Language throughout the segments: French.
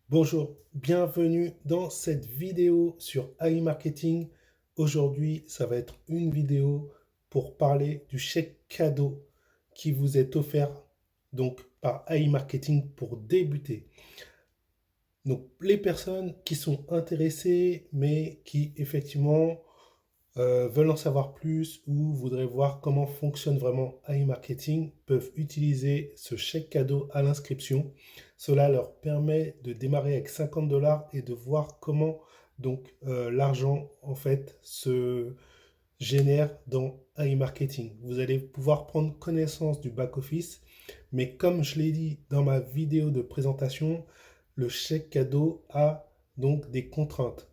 Bonjour, bienvenue dans cette vidéo sur AI Marketing. Aujourd'hui, ça va être une vidéo pour parler du chèque cadeau qui vous est offert donc par AI Marketing pour débuter. Donc, les personnes qui sont intéressées mais qui effectivement veulent en savoir plus ou voudraient voir comment fonctionne vraiment AI Marketing peuvent utiliser ce chèque cadeau à l'inscription. Cela leur permet de démarrer avec 50 $ et de voir comment donc l'argent en fait se génère dans AI Marketing. Vous allez pouvoir prendre connaissance du back-office, mais comme je l'ai dit dans ma vidéo de présentation, le chèque cadeau a donc des contraintes.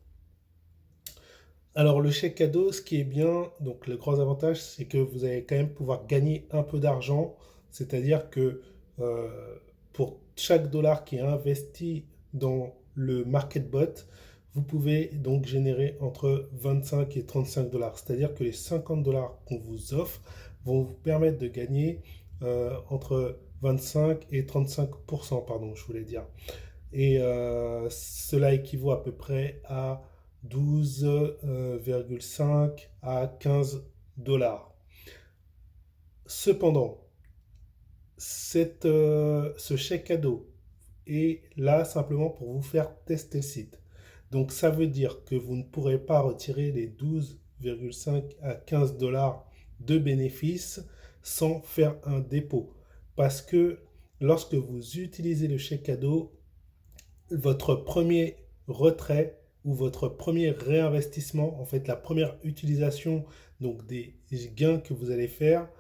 Alors le chèque cadeau, ce qui est bien, donc le gros avantage, c'est que vous allez quand même pouvoir gagner un peu d'argent, c'est-à-dire que euh, pour chaque dollar qui est investi dans le market bot, vous pouvez donc générer entre 25 et 35 $. C'est-à-dire que les 50 $ qu'on vous offre vont vous permettre de gagner entre 25 et 35%, pardon, je voulais dire. Et cela équivaut à peu près à 12,5 à 15 $. Cependant, ce chèque cadeau est là simplement pour vous faire tester le site. Donc ça veut dire que vous ne pourrez pas retirer les 12,5 à 15 $ de bénéfices sans faire un dépôt. Parce que lorsque vous utilisez le chèque cadeau, votre premier retrait ou votre premier réinvestissement, en fait la première utilisation donc des gains que vous allez faire,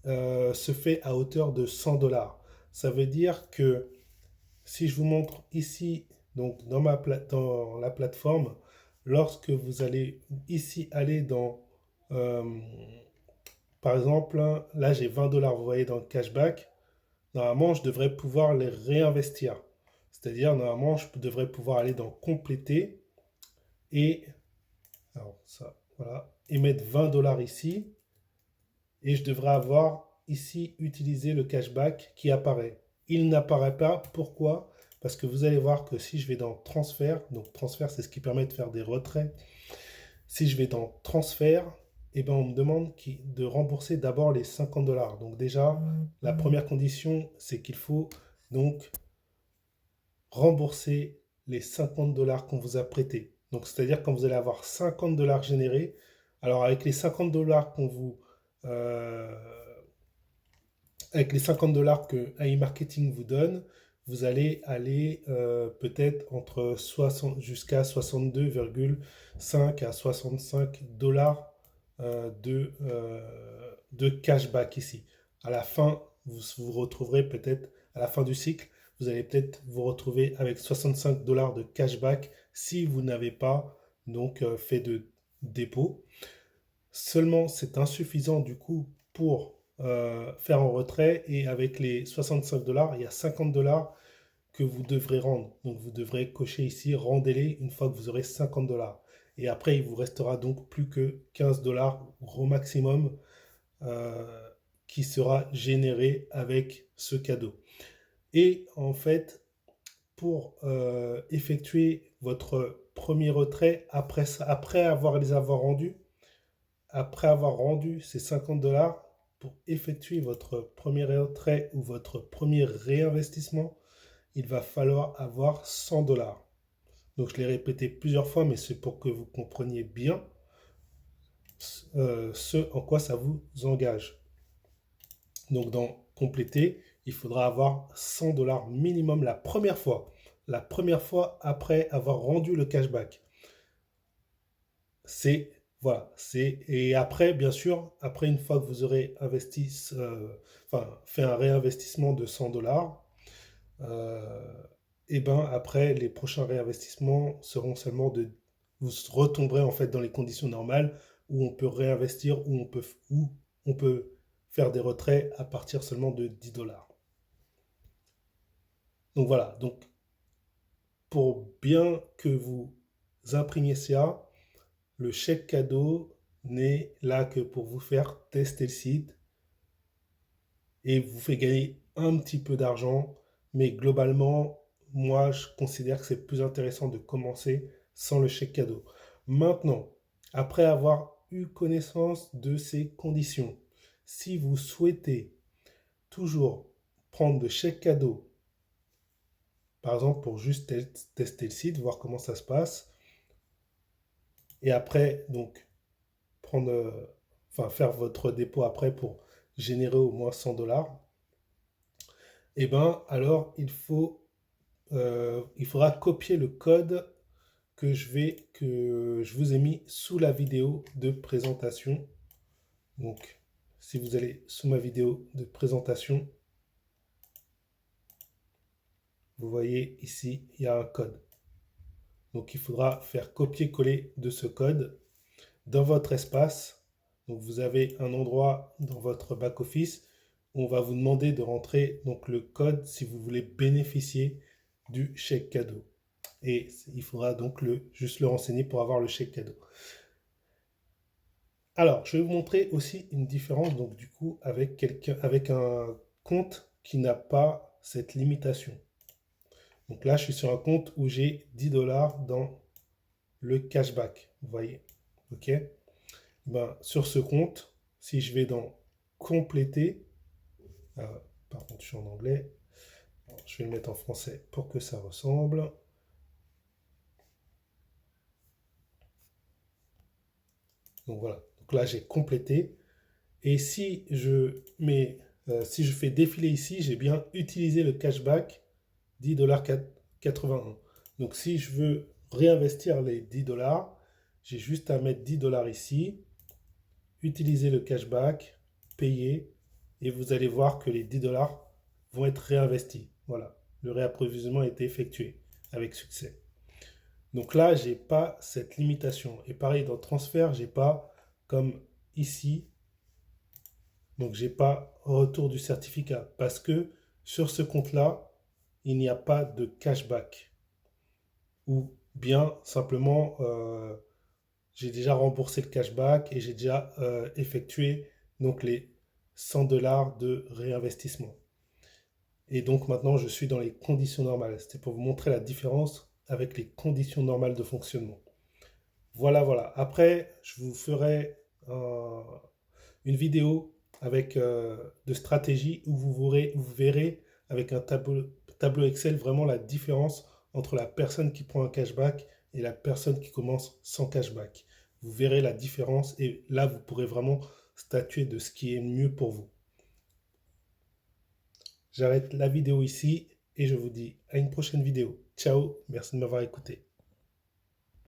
se fait à hauteur de 100 $. Ça veut dire que si je vous montre ici, donc dans la plateforme, lorsque vous allez ici aller dans, euh, par exemple, là j'ai 20 $, vous voyez dans le cashback, normalement je devrais pouvoir les réinvestir. C'est-à-dire, normalement, je devrais pouvoir aller dans compléter et, alors ça, voilà, et mettre 20 $ ici. Et je devrais avoir ici utilisé le cashback qui apparaît. Il n'apparaît pas. Pourquoi? Parce que vous allez voir que si je vais dans transfert, donc transfert, c'est ce qui permet de faire des retraits. Si je vais dans transfert, eh ben, on me demande de rembourser d'abord les 50 $. Donc déjà, la première condition, c'est qu'il faut donc rembourser les 50 $ qu'on vous a prêtés. Donc, c'est-à-dire quand vous allez avoir 50 $ générés, alors euh, avec les 50 $ que AI Marketing vous donne, vous allez aller peut-être entre 60 jusqu'à 62,5 à 65 $ de cashback ici. À la fin, vous vous retrouverez peut-être, à la fin du cycle, vous allez peut-être vous retrouver avec 65 $ de cashback si vous n'avez pas donc fait de dépôt. Seulement, c'est insuffisant du coup pour faire un retrait et avec les 65 $, il y a 50 $ que vous devrez rendre. Donc vous devrez cocher ici, rendez-les une fois que vous aurez 50 $. Et après, il vous restera donc plus que 15 $ au maximum euh, qui sera généré avec ce cadeau. Et en fait, pour effectuer votre premier retrait après les avoir rendus, après avoir rendu ces 50 $, pour effectuer votre premier retrait ou votre premier réinvestissement, il va falloir avoir 100 $. Donc je l'ai répété plusieurs fois, mais c'est pour que vous compreniez bien ce en quoi ça vous engage. Donc dans compléter, il faudra avoir 100 $ minimum la première fois. La première fois après avoir rendu le cashback. C'est voilà, et après bien sûr, après une fois que vous aurez enfin fait un réinvestissement de 100 $, et ben après les prochains réinvestissements seront seulement vous retomberez en fait dans les conditions normales où on peut réinvestir, où on peut faire des retraits à partir seulement de 10 $. Donc voilà, donc pour bien que vous imprimiez ça, le chèque cadeau n'est là que pour vous faire tester le site et vous fait gagner un petit peu d'argent, mais globalement, moi, je considère que c'est plus intéressant de commencer sans le chèque cadeau. Maintenant, après avoir eu connaissance de ces conditions, si vous souhaitez toujours prendre de chèque cadeau, par exemple pour juste tester le site, voir comment ça se passe, et après, donc, prendre, enfin, faire votre dépôt après pour générer au moins 100 $, et ben alors il faudra copier le code que je vous ai mis sous la vidéo de présentation. Donc, si vous allez sous ma vidéo de présentation, vous voyez ici, il y a un code. Donc, il faudra faire copier-coller de ce code dans votre espace. Donc, vous avez un endroit dans votre back-office où on va vous demander de rentrer donc, le code si vous voulez bénéficier du chèque cadeau. Et il faudra donc juste le renseigner pour avoir le chèque cadeau. Alors, je vais vous montrer aussi une différence donc du coup avec un compte qui n'a pas cette limitation. Donc là, je suis sur un compte où j'ai 10 $ dans le cashback. Vous voyez, ok. Ben, sur ce compte, si je vais dans compléter, par contre, je suis en anglais. Alors, je vais le mettre en français pour que ça ressemble. Donc voilà. Donc là, j'ai complété. Et si si je fais défiler ici, j'ai bien utilisé le cashback 10,81 $. Donc si je veux réinvestir les 10 $, j'ai juste à mettre 10 $ ici, utiliser le cashback, payer, et vous allez voir que les 10 $ vont être réinvestis. Voilà, le réapprovisionnement a été effectué avec succès. Donc là, j'ai pas cette limitation. Et pareil, dans le transfert, j'ai pas comme ici. Donc, j'ai pas retour du certificat parce que sur ce compte-là, il n'y a pas de cashback. Ou bien simplement, j'ai déjà remboursé le cashback et j'ai déjà effectué donc les 100 $ de réinvestissement. Et donc maintenant, je suis dans les conditions normales. C'était pour vous montrer la différence avec les conditions normales de fonctionnement. Voilà, voilà. Après, je vous ferai une vidéo avec de stratégie où vous verrez avec un tableau Excel vraiment la différence entre la personne qui prend un cashback et la personne qui commence sans cashback. Vous verrez la différence et là, vous pourrez vraiment statuer de ce qui est mieux pour vous. J'arrête la vidéo ici et je vous dis à une prochaine vidéo. Ciao, merci de m'avoir écouté.